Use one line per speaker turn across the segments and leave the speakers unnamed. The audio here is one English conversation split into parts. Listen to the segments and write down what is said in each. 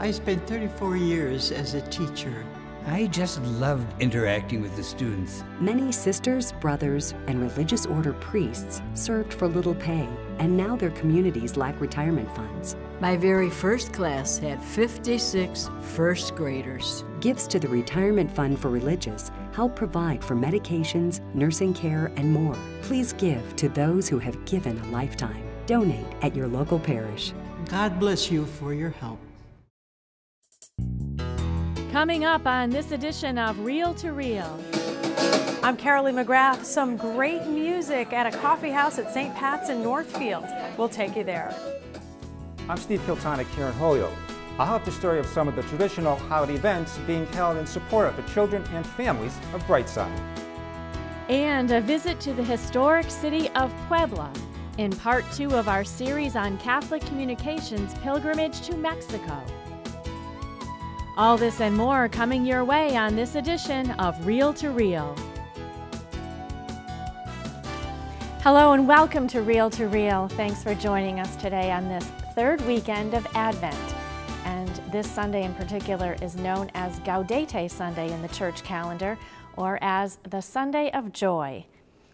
I spent 34 years as a teacher.
I just loved interacting with the students.
Many sisters, brothers, and religious order priests served for little pay, and now their communities lack retirement funds.
My very first class had 56 first graders.
Gifts to the Retirement Fund for Religious help provide for medications, nursing care, and more. Please give to those who have given a lifetime. Donate at your local parish.
God bless you for your help.
Coming up on this edition of Reel to Reel.
I'm Carolee McGrath. Some great music at a coffee house at St. Pat's in Northfield. We'll take you there.
I'm Steve Kiltonic here in Holyoke. I'll have the story of some of the traditional holiday events being held in support of the children and families of Brightside.
And a visit to the historic city of Puebla in part 2 of our series on Catholic Communications Pilgrimage to Mexico. All this and more coming your way on this edition of Reel to Reel. Hello and welcome to Reel to Reel. Thanks for joining us today on this third weekend of Advent. And this Sunday in particular is known as Gaudete Sunday in the church calendar, or as the Sunday of Joy.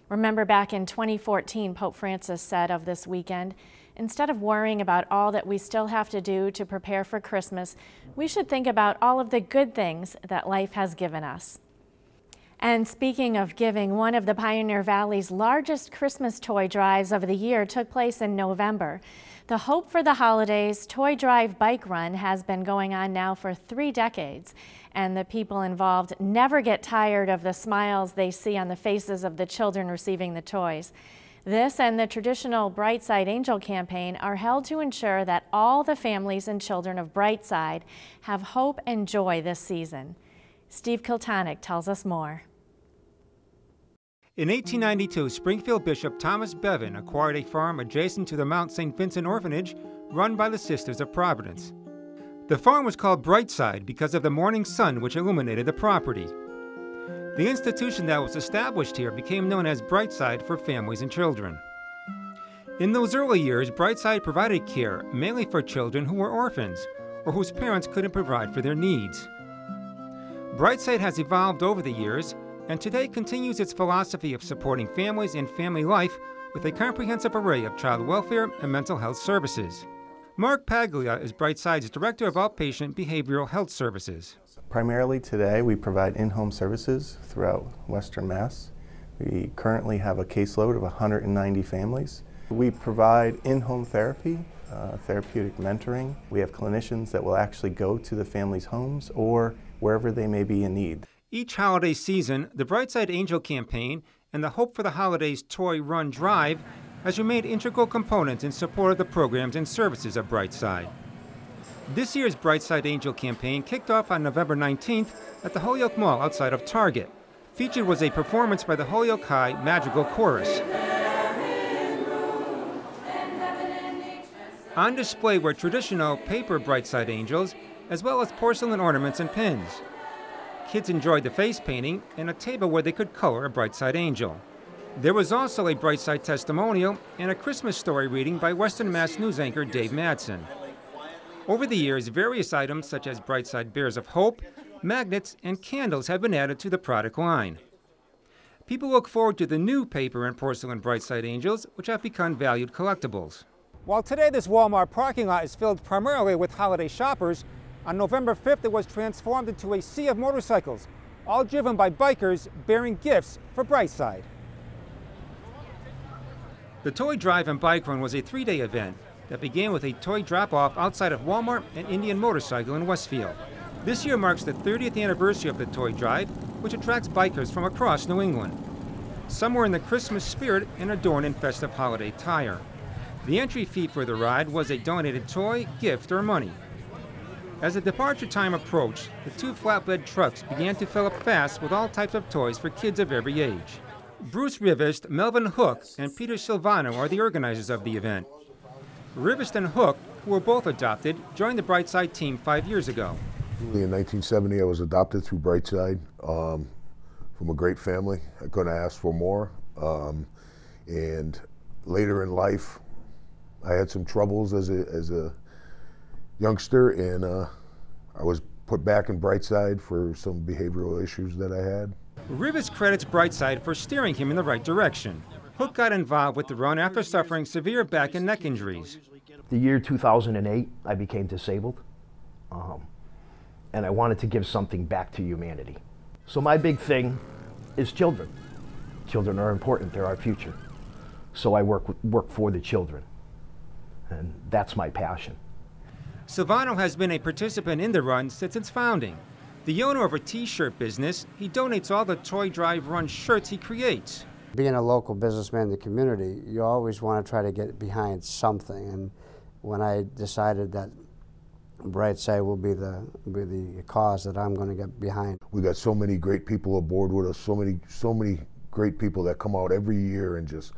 Remember back in 2014, Pope Francis said of this weekend, instead of worrying about all that we still have to do to prepare for Christmas, we should think about all of the good things that life has given us. And speaking of giving, one of the Pioneer Valley's largest Christmas toy drives of the year took place in November. The Hope for the Holidays Toy Drive Bike Run has been going on now for 3 decades, and the people involved never get tired of the smiles they see on the faces of the children receiving the toys. This and the traditional Brightside Angel campaign are held to ensure that all the families and children of Brightside have hope and joy this season. Steve Kiltonic tells us more.
In 1892, Springfield Bishop Thomas Bevan acquired a farm adjacent to the Mount St. Vincent Orphanage run by the Sisters of Providence. The farm was called Brightside because of the morning sun which illuminated the property. The institution that was established here became known as Brightside for Families and Children. In those early years, Brightside provided care mainly for children who were orphans or whose parents couldn't provide for their needs. Brightside has evolved over the years and today continues its philosophy of supporting families and family life with a comprehensive array of child welfare and mental health services. Mark Paglia is Brightside's Director of Outpatient Behavioral Health Services.
Primarily today we provide in-home services throughout Western Mass. We currently have a caseload of 190 families. We provide in-home therapy, therapeutic mentoring. We have clinicians that will actually go to the families' homes or wherever they may be in need.
Each holiday season, the Brightside Angel campaign and the Hope for the Holidays Toy Run Drive has remained integral components in support of the programs and services of Brightside. This year's Brightside Angel campaign kicked off on November 19th at the Holyoke Mall outside of Target. Featured was a performance by the Holyoke High Madrigal Chorus. On display were traditional paper Brightside angels, as well as porcelain ornaments and pins. Kids enjoyed the face painting and a table where they could color a Brightside angel. There was also a Brightside testimonial and a Christmas story reading by Western Mass News anchor Dave Madsen. Over the years, various items such as Brightside Bears of Hope, magnets, and candles have been added to the product line. People look forward to the new paper and porcelain Brightside angels, which have become valued collectibles. While today this Walmart parking lot is filled primarily with holiday shoppers, on November 5th it was transformed into a sea of motorcycles, all driven by bikers bearing gifts for Brightside. The Toy Drive and Bike Run was a 3-day event that began with a toy drop-off outside of Walmart and Indian Motorcycle in Westfield. This year marks the 30th anniversary of the Toy Drive, which attracts bikers from across New England. Some were in the Christmas spirit and adorned in festive holiday attire. The entry fee for the ride was a donated toy, gift, or money. As the departure time approached, the 2 flatbed trucks began to fill up fast with all types of toys for kids of every age. Bruce Rivest, Melvin Hook, and Peter Silvano are the organizers of the event. Rivest and Hook, who were both adopted, joined the Brightside team 5 years ago.
In 1970, I was adopted through Brightside from a great family. I couldn't ask for more. And later in life, I had some troubles as a youngster, and I was put back in Brightside for some behavioral issues that I had.
Rivas credits Brightside for steering him in the right direction. Hook got involved with the run after suffering severe back and neck injuries.
The year 2008, I became disabled, and I wanted to give something back to humanity. So my big thing is children. Children are important, they're our future. So I work for the children, and that's my passion.
Silvano has been a participant in the run since its founding. The owner of a t-shirt business, he donates all the Toy Drive Run shirts he creates.
Being a local businessman in the community, you always want to try to get behind something. And when I decided that Brightside will be the cause that I'm going to get behind.
We got so many great people aboard with us, so many great people that come out every year and just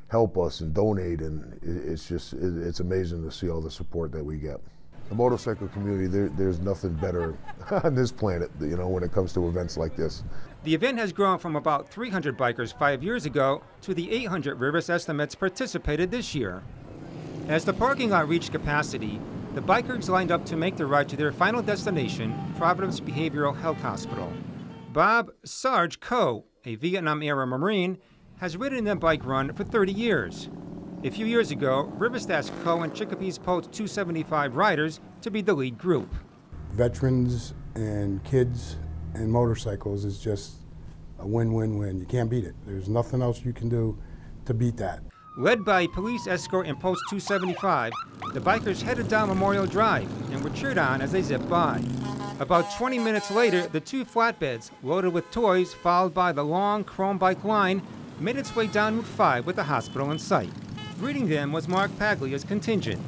help us and donate, and it's amazing to see all the support that we get. The motorcycle community, there's nothing better on this planet, you know, when it comes to events like this.
The event has grown from about 300 bikers 5 years ago to the 800 Rivas estimates participated this year. As the parking lot reached capacity, the bikers lined up to make the ride to their final destination, Providence Behavioral Health Hospital. Bob Sarge Coe, a Vietnam-era Marine, has ridden the bike run for 30 years. A few years ago, Rivas asked Coe and Chicopee's Post 275 riders to be the lead group.
Veterans and kids and motorcycles is just a win-win-win. You can't beat it. There's nothing else you can do to beat that.
Led by police escort and Post 275, the bikers headed down Memorial Drive and were cheered on as they zipped by. About 20 minutes later, the two flatbeds, loaded with toys, followed by the long chrome bike line, made its way down Route 5 with the hospital in sight. Greeting them was Mark Paglia's contingent.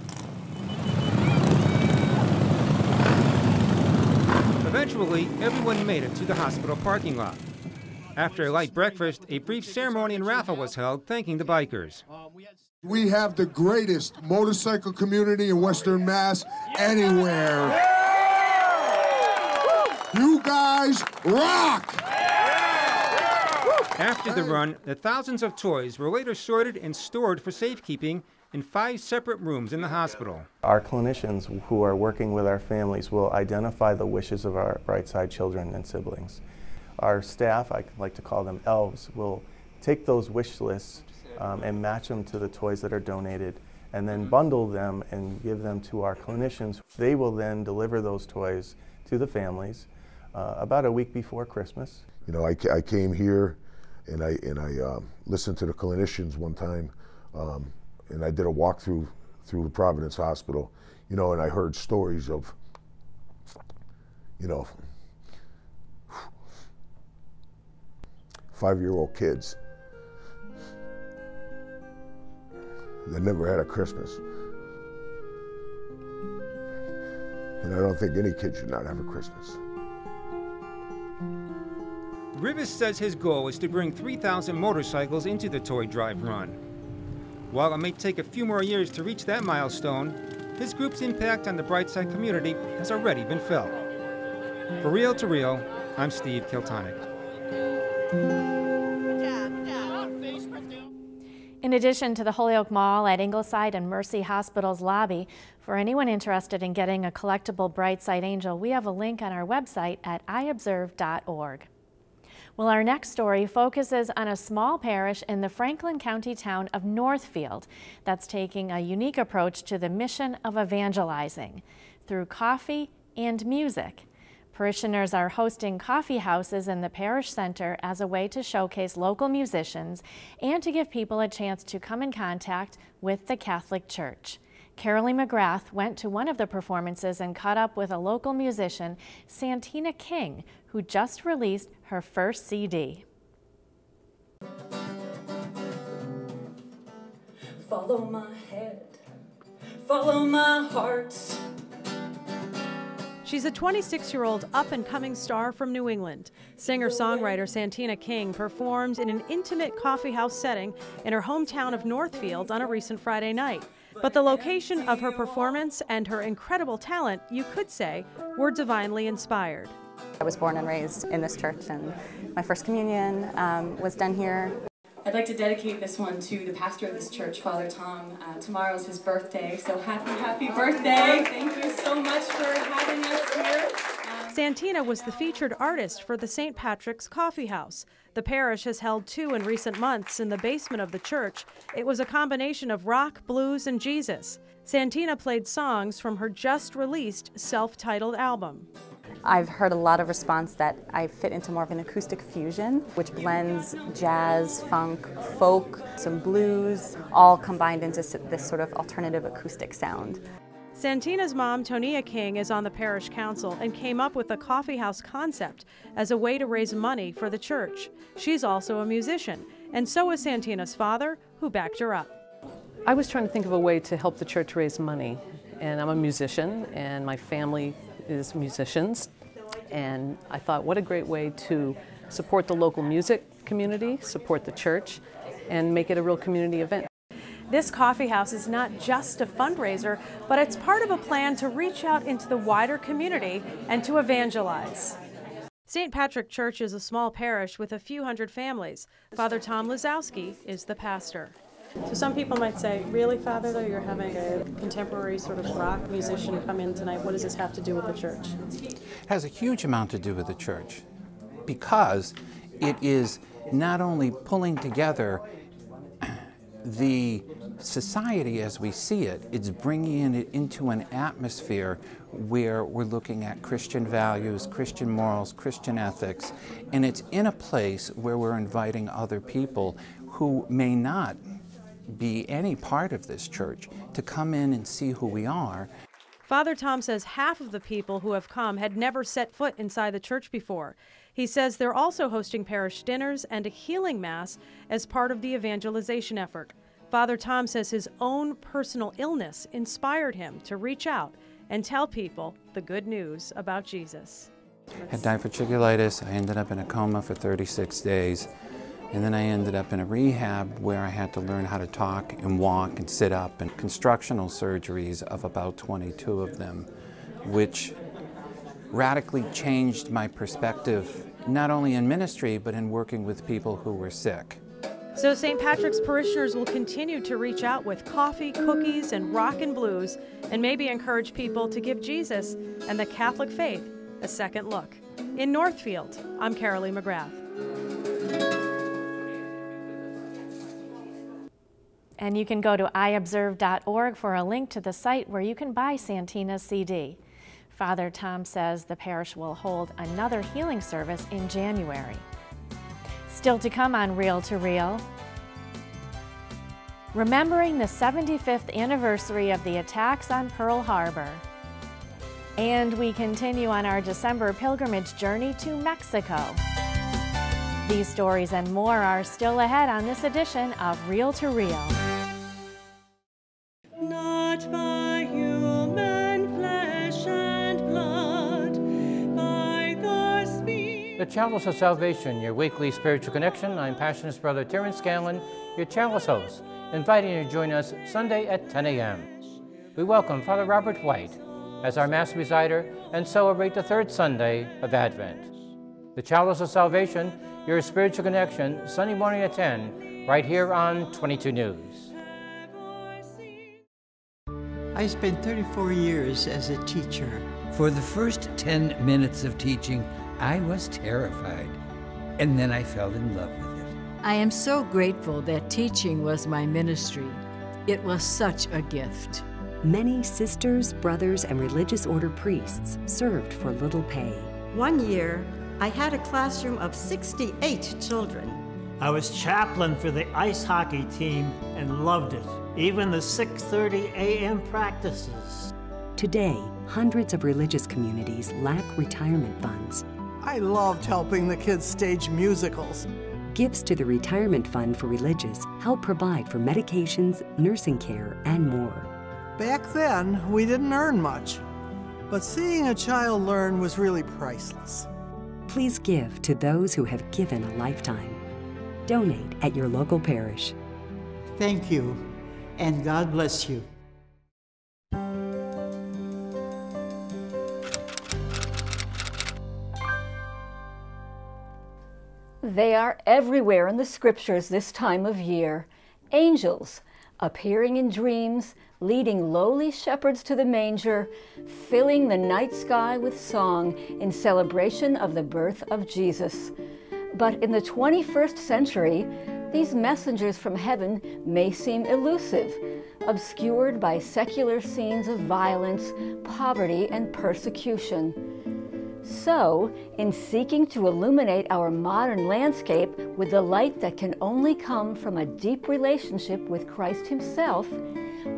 Eventually, everyone made it to the hospital parking lot. After a light breakfast, a brief ceremony and raffle was held thanking the bikers.
We have the greatest motorcycle community in Western Mass anywhere. You guys rock!
After the run, the thousands of toys were later sorted and stored for safekeeping in 5 separate rooms in the hospital.
Our clinicians who are working with our families will identify the wishes of our Brightside children and siblings. Our staff, I like to call them elves, will take those wish lists and match them to the toys that are donated, and then bundle them and give them to our clinicians. They will then deliver those toys to the families about a week before Christmas.
You know, I came here and I listened to the clinicians one time, and I did a walkthrough through the Providence Hospital, you know, and I heard stories of, you know, 5-year-old kids that never had a Christmas. And I don't think any kid should not have a Christmas.
Rivas says his goal is to bring 3,000 motorcycles into the Toy Drive Run. While it may take a few more years to reach that milestone, his group's impact on the Brightside community has already been felt. For Reel to Reel, I'm Steve Kiltonic.
In addition to the Holyoke Mall at Ingleside and Mercy Hospital's lobby, for anyone interested in getting a collectible Brightside Angel, we have a link on our website at iobserve.org. Well, our next story focuses on a small parish in the Franklin County town of Northfield that's taking a unique approach to the mission of evangelizing through coffee and music. Parishioners are hosting coffee houses in the parish center as a way to showcase local musicians and to give people a chance to come in contact with the Catholic Church. Carolee McGrath went to one of the performances and caught up with a local musician, Santina King, who just released her first CD.
Follow my head, follow my heart.
She's a 26-year-old up-and-coming star from New England. Singer-songwriter Santina King performed in an intimate coffeehouse setting in her hometown of Northfield on a recent Friday night. But the location of her performance and her incredible talent, you could say, were divinely inspired.
I was born and raised in this church, and my first communion was done here. I'd like to dedicate this one to the pastor of this church, Father Tom. Tomorrow's his birthday, so happy birthday. Thank you so much for having us here.
Santina was the featured artist for the St. Patrick's Coffee House. The parish has held 2 in recent months in the basement of the church. It was a combination of rock, blues, and Jesus. Santina played songs from her just-released self-titled album.
I've heard a lot of response that I fit into more of an acoustic fusion, which blends jazz, funk, folk, some blues, all combined into this sort of alternative acoustic sound.
Santina's mom, Tonia King, is on the parish council and came up with the coffee house concept as a way to raise money for the church. She's also a musician, and so is Santina's father, who backed her up.
I was trying to think of a way to help the church raise money, and I'm a musician, and my family is musicians, and I thought, what a great way to support the local music community, support the church, and make it a real community event.
This coffee house is not just a fundraiser, but it's part of a plan to reach out into the wider community and to evangelize. St. Patrick Church is a small parish with a few hundred families. Father Tom Lazowski is the pastor. So some people might say, really, Father, though, you're having a contemporary sort of rock musician come in tonight. What does this have to do with the church?
It has a huge amount to do with the church, because it is not only pulling together the society as we see it, it's bringing it into an atmosphere where we're looking at Christian values, Christian morals, Christian ethics, and it's in a place where we're inviting other people who may not be any part of this church to come in and see who we are.
Father Tom says half of the people who have come had never set foot inside the church before. He says they're also hosting parish dinners and a healing mass as part of the evangelization effort. Father Tom says his own personal illness inspired him to reach out and tell people the good news about Jesus.
I had diverticulitis. I ended up in a coma for 36 days. And then I ended up in a rehab where I had to learn how to talk and walk and sit up, and constructional surgeries of about 22 of them, which radically changed my perspective, not only in ministry, but in working with people who were sick.
So St. Patrick's parishioners will continue to reach out with coffee, cookies, and rock and blues, and maybe encourage people to give Jesus and the Catholic faith a second look. In Northfield, I'm Carolee McGrath.
And you can go to iobserve.org for a link to the site where you can buy Santina's CD. Father Tom says the parish will hold another healing service in January. Still to come on Reel to Reel, remembering the 75th anniversary of the attacks on Pearl Harbor. And we continue on our December pilgrimage journey to Mexico. These stories and more are still ahead on this edition of Reel to Reel.
Not by human flesh and blood, by the Spirit.
The Chalice of Salvation, your weekly spiritual connection. I'm Passionist Brother Terrence Scanlon, your Chalice host, inviting you to join us Sunday at 10 a.m. We welcome Father Robert White as our Mass presider and celebrate the third Sunday of Advent. The Chalice of Salvation, your spiritual connection, Sunday morning at 10, right here on 22 News.
I spent 34 years as a teacher.
For the first 10 minutes of teaching, I was terrified, and then I fell in love with it.
I am so grateful that teaching was my ministry. It was such a gift.
Many sisters, brothers, and religious order priests served for little pay.
One year, I had a classroom of 68 children.
I was chaplain for the ice hockey team and loved it, even the 6:30 a.m. practices.
Today, hundreds of religious communities lack retirement funds.
I loved helping the kids stage musicals.
Gifts to the Retirement Fund for Religious help provide for medications, nursing care, and more.
Back then, we didn't earn much, but seeing a child learn was really priceless.
Please give to those who have given a lifetime. Donate at your local parish.
Thank you, and God bless you.
They are everywhere in the scriptures this time of year. Angels appearing in dreams, leading lowly shepherds to the manger, filling the night sky with song in celebration of the birth of Jesus. But in the 21st century, these messengers from heaven may seem elusive, obscured by secular scenes of violence, poverty, and persecution. So, in seeking to illuminate our modern landscape with the light that can only come from a deep relationship with Christ Himself,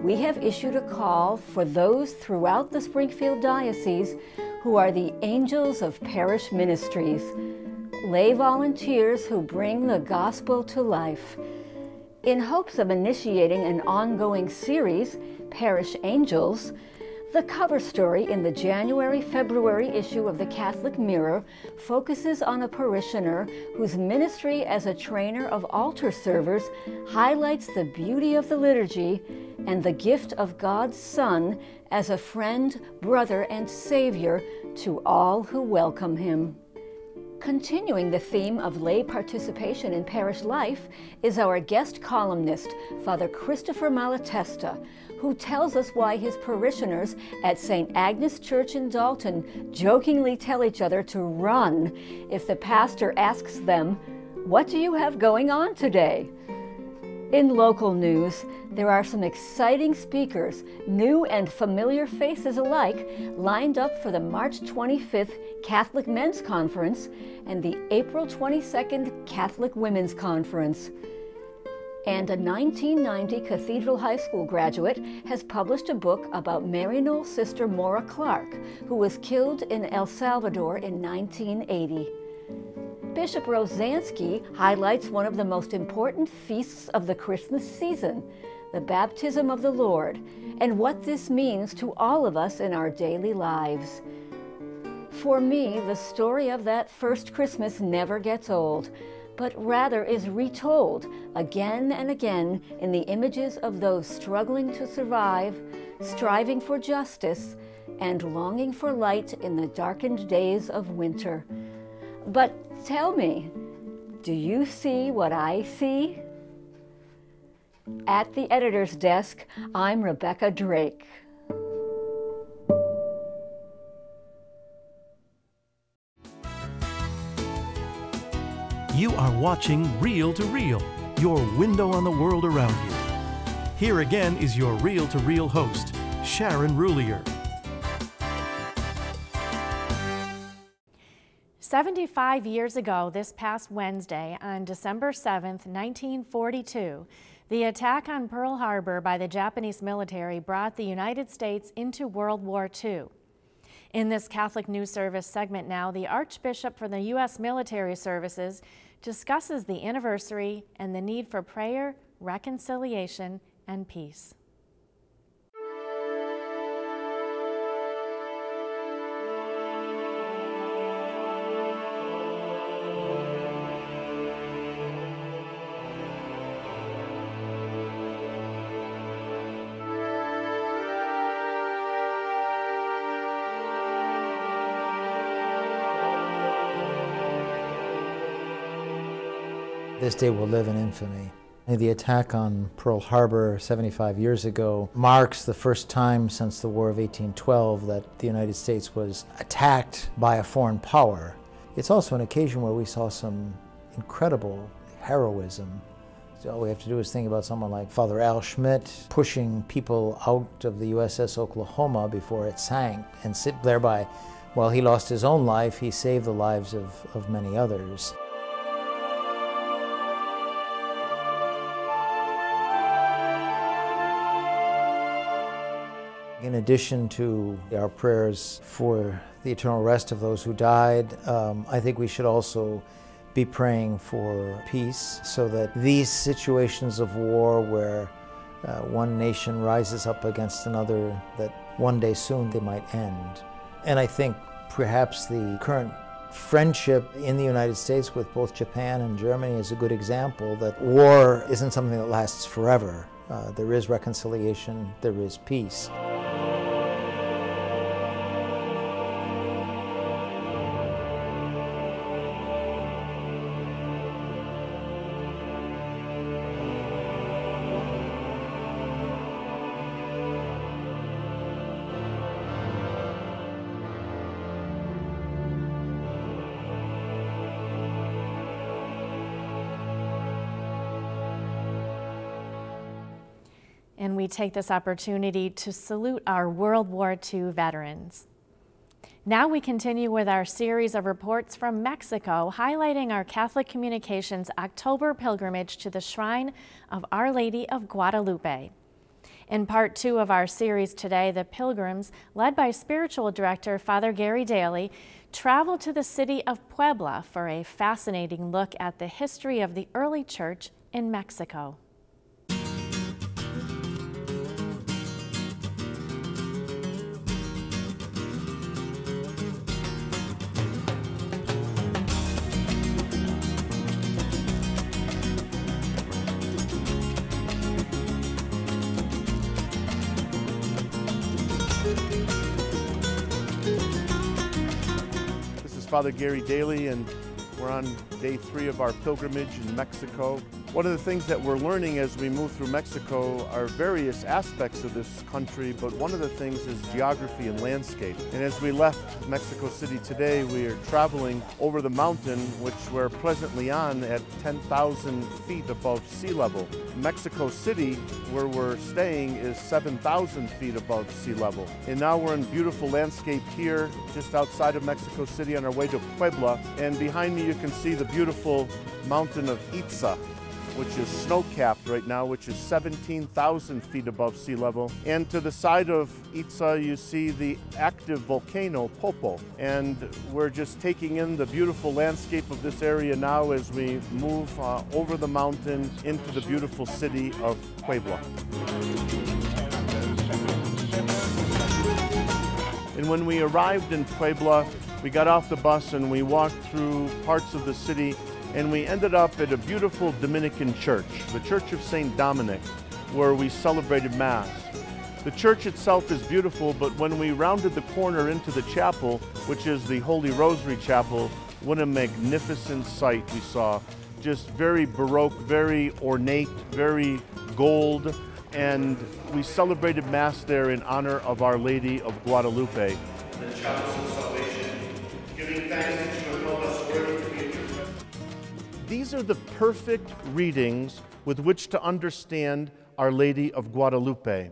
we have issued a call for those throughout the Springfield Diocese who are the angels of parish ministries, lay volunteers who bring the gospel to life. In hopes of initiating an ongoing series, Parish Angels, the cover story in the January-February issue of the Catholic Mirror focuses on a parishioner whose ministry as a trainer of altar servers highlights the beauty of the liturgy and the gift of God's Son as a friend, brother, and Savior to all who welcome Him. Continuing the theme of lay participation in parish life is our guest columnist, Father Christopher Malatesta, who tells us why his parishioners at St. Agnes Church in Dalton jokingly tell each other to run if the pastor asks them, "What do you have going on today?" In local news, there are some exciting speakers, new and familiar faces alike, lined up for the March 25th Catholic Men's Conference and the April 22nd Catholic Women's Conference. And a 1990 Cathedral High School graduate has published a book about Maryknoll's sister Maura Clark, who was killed in El Salvador in 1980. Bishop Rosansky highlights one of the most important feasts of the Christmas season, the Baptism of the Lord, and what this means to all of us in our daily lives. For me, the story of that first Christmas never gets old, but rather is retold again and again in the images of those struggling to survive, striving for justice, and longing for light in the darkened days of winter. But tell me, do you see what I see? At the editor's desk, I'm Rebecca Drake.
You are watching Reel to Reel, your window on the world around you. Here again is your Reel to Reel host, Sharon Roulier.
75 years ago, this past Wednesday, on December 7th, 1942, the attack on Pearl Harbor by the Japanese military brought the United States into World War II. In this Catholic News Service segment now, the Archbishop for the U.S. Military Services discusses the anniversary and the need for prayer, reconciliation, and peace.
This day will live in infamy. The attack on Pearl Harbor 75 years ago marks the first time since the War of 1812 that the United States was attacked by a foreign power. It's also an occasion where we saw some incredible heroism. So all we have to do is think about someone like Father Al Schmidt pushing people out of the USS Oklahoma before it sank, and thereby, while he lost his own life, he saved the lives of many others. In addition to our prayers for the eternal rest of those who died, I think we should also be praying for peace so that these situations of war where one nation rises up against another, that one day soon they might end. And I think perhaps the current friendship in the United States with both Japan and Germany is a good example that war isn't something that lasts forever. There is reconciliation, there is peace.
And we take this opportunity to salute our World War II veterans. Now we continue with our series of reports from Mexico, highlighting our Catholic Communications October pilgrimage to the Shrine of Our Lady of Guadalupe. In part 2 of our series today, the pilgrims, led by spiritual director Father Gary Daly, travel to the city of Puebla for a fascinating look at the history of the early church in Mexico.
Father Gary Daly, and we're on day 3 of our pilgrimage in Mexico. One of the things that we're learning as we move through Mexico are various aspects of this country, but one of the things is geography and landscape. And as we left Mexico City today, we are traveling over the mountain, which we're presently on at 10,000 feet above sea level. Mexico City, where we're staying, is 7,000 feet above sea level. And now we're in beautiful landscape here, just outside of Mexico City on our way to Puebla. And behind me you can see the beautiful mountain of Itza, which is snow-capped right now, which is 17,000 feet above sea level. And to the side of Itza, you see the active volcano, Popo. And we're just taking in the beautiful landscape of this area now as we move over the mountain into the beautiful city of Puebla. And when we arrived in Puebla, we got off the bus and we walked through parts of the city, and we ended up at a beautiful Dominican church, the Church of St. Dominic, where we celebrated Mass. The church itself is beautiful, but when we rounded the corner into the chapel, which is the Holy Rosary Chapel, what a magnificent sight we saw. Just very Baroque, very ornate, very gold, and we celebrated Mass there in honor of Our Lady of Guadalupe. The chapels of salvation, giving thanks that you have called us worthy to be in your presence. These are the perfect readings with which to understand Our Lady of Guadalupe,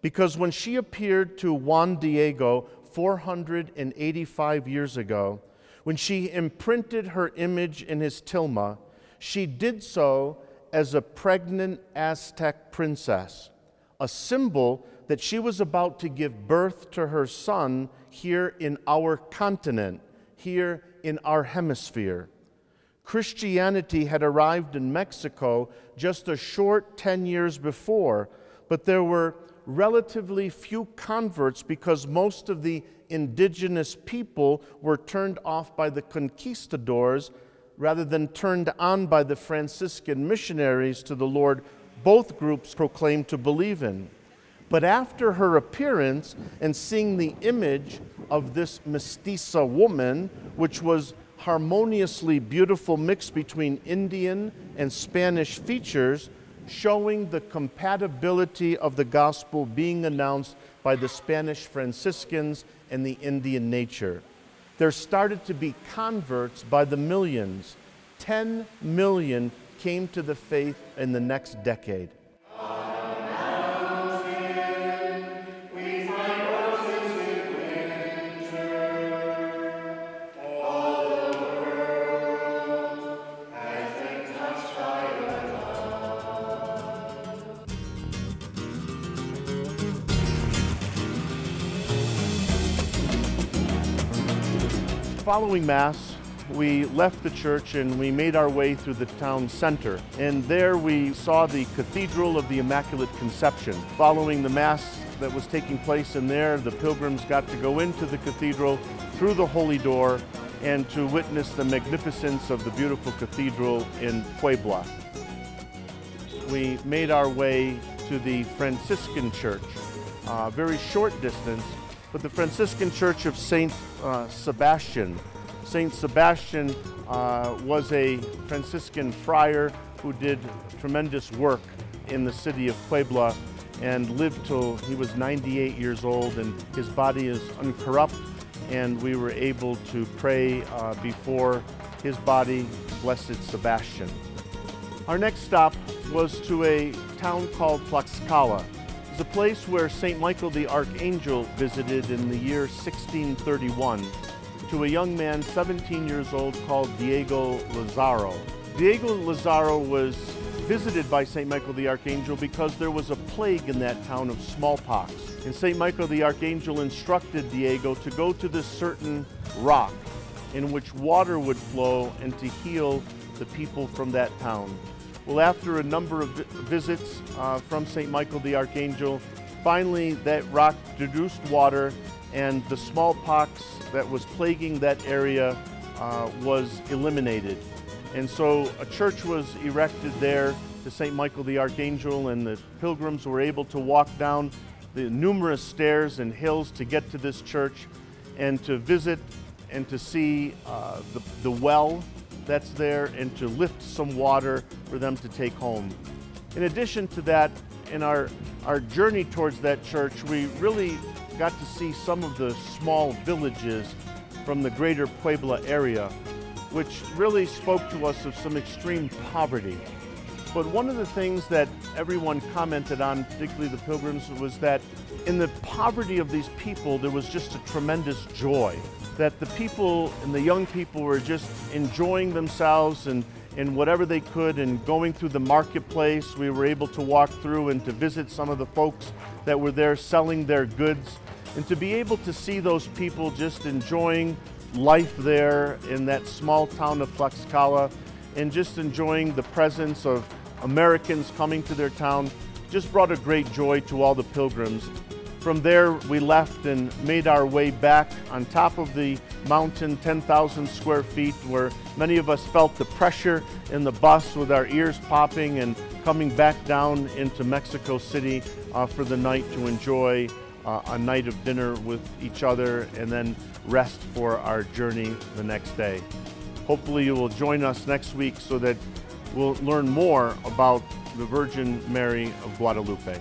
because when she appeared to Juan Diego 485 years ago, when she imprinted her image in his tilma, she did so as a pregnant Aztec princess, a symbol that she was about to give birth to her son here in our continent, here in our hemisphere. Christianity had arrived in Mexico just a short 10 years before, but there were relatively few converts because most of the indigenous people were turned off by the conquistadors rather than turned on by the Franciscan missionaries to the Lord both groups proclaimed to believe in. But after her appearance and seeing the image of this mestiza woman, which was harmoniously beautiful mix between Indian and Spanish features, showing the compatibility of the gospel being announced by the Spanish Franciscans and the Indian nature. There started to be converts by the millions. 10 million came to the faith in the next decade. Following Mass, we left the church and we made our way through the town center. And there we saw the Cathedral of the Immaculate Conception. Following the Mass that was taking place in there, the pilgrims got to go into the cathedral through the Holy Door and to witness the magnificence of the beautiful cathedral in Puebla. We made our way to the Franciscan church, a very short distance, but the Franciscan Church of St. Sebastian. St. Sebastian was a Franciscan friar who did tremendous work in the city of Puebla and lived till he was 98 years old, and his body is uncorrupt, and we were able to pray before his body, Blessed Sebastian. Our next stop was to a town called Tlaxcala. It's a place where St. Michael the Archangel visited in the year 1631 to a young man 17 years old called Diego Lazaro. Diego Lazaro was visited by St. Michael the Archangel because there was a plague in that town of smallpox. And St. Michael the Archangel instructed Diego to go to this certain rock in which water would flow and to heal the people from that town. Well, after a number of visits from St. Michael the Archangel, finally that rock produced water, and the smallpox that was plaguing that area was eliminated. And so a church was erected there to St. Michael the Archangel, and the pilgrims were able to walk down the numerous stairs and hills to get to this church and to visit and to see the well that's there and to lift some water for them to take home. In addition to that, in our journey towards that church, we really got to see some of the small villages from the greater Puebla area, which really spoke to us of some extreme poverty. But one of the things that everyone commented on, particularly the pilgrims, was that in the poverty of these people, there was just a tremendous joy. That the people and the young people were just enjoying themselves and whatever they could, and going through the marketplace. We were able to walk through and to visit some of the folks that were there selling their goods, and to be able to see those people just enjoying life there in that small town of Tlaxcala, and just enjoying the presence of Americans coming to their town, just brought a great joy to all the pilgrims. From there, we left and made our way back on top of the mountain, 10,000 square feet, where many of us felt the pressure in the bus with our ears popping, and coming back down into Mexico City for the night to enjoy a night of dinner with each other, and then rest for our journey the next day. Hopefully you will join us next week so that we'll learn more about the Virgin Mary of Guadalupe.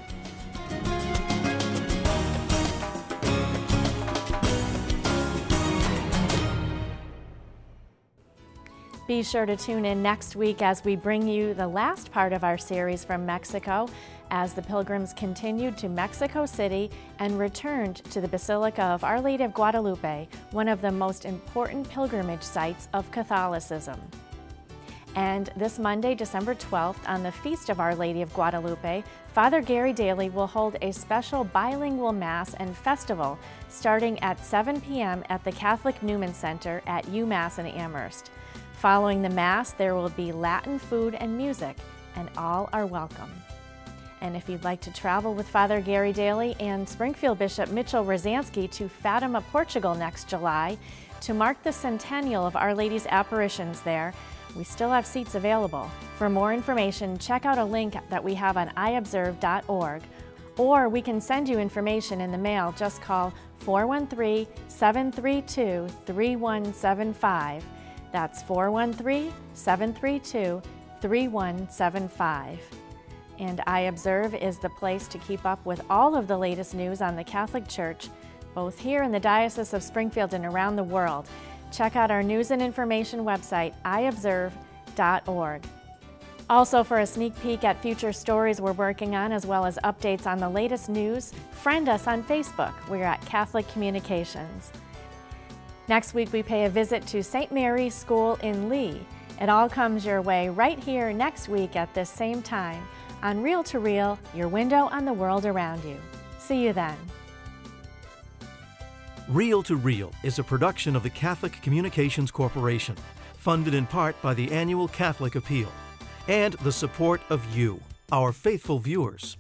Be sure to tune in next week as we bring you the last part of our series from Mexico, as the pilgrims continued to Mexico City and returned to the Basilica of Our Lady of Guadalupe, one of the most important pilgrimage sites of Catholicism. And this Monday, December 12th, on the Feast of Our Lady of Guadalupe, Father Gary Daly will hold a special bilingual Mass and festival starting at 7 p.m. at the Catholic Newman Center at UMass in Amherst. Following the Mass, there will be Latin food and music, and all are welcome. And if you'd like to travel with Father Gary Daly and Springfield Bishop Mitchell Rosansky to Fatima, Portugal next July to mark the centennial of Our Lady's apparitions there, we still have seats available. For more information, check out a link that we have on iobserve.org, or we can send you information in the mail. Just call 413-732-3175. That's 413-732-3175. And iObserve is the place to keep up with all of the latest news on the Catholic Church, both here in the Diocese of Springfield and around the world. Check out our news and information website, iobserve.org. Also, for a sneak peek at future stories we're working on, as well as updates on the latest news, friend us on Facebook. We're at Catholic Communications. Next week, we pay a visit to St. Mary's School in Lee. It all comes your way right here next week at this same time on Reel to Reel, your window on the world around you. See you then.
Reel to Reel is a production of the Catholic Communications Corporation, funded in part by the annual Catholic Appeal, and the support of you, our faithful viewers.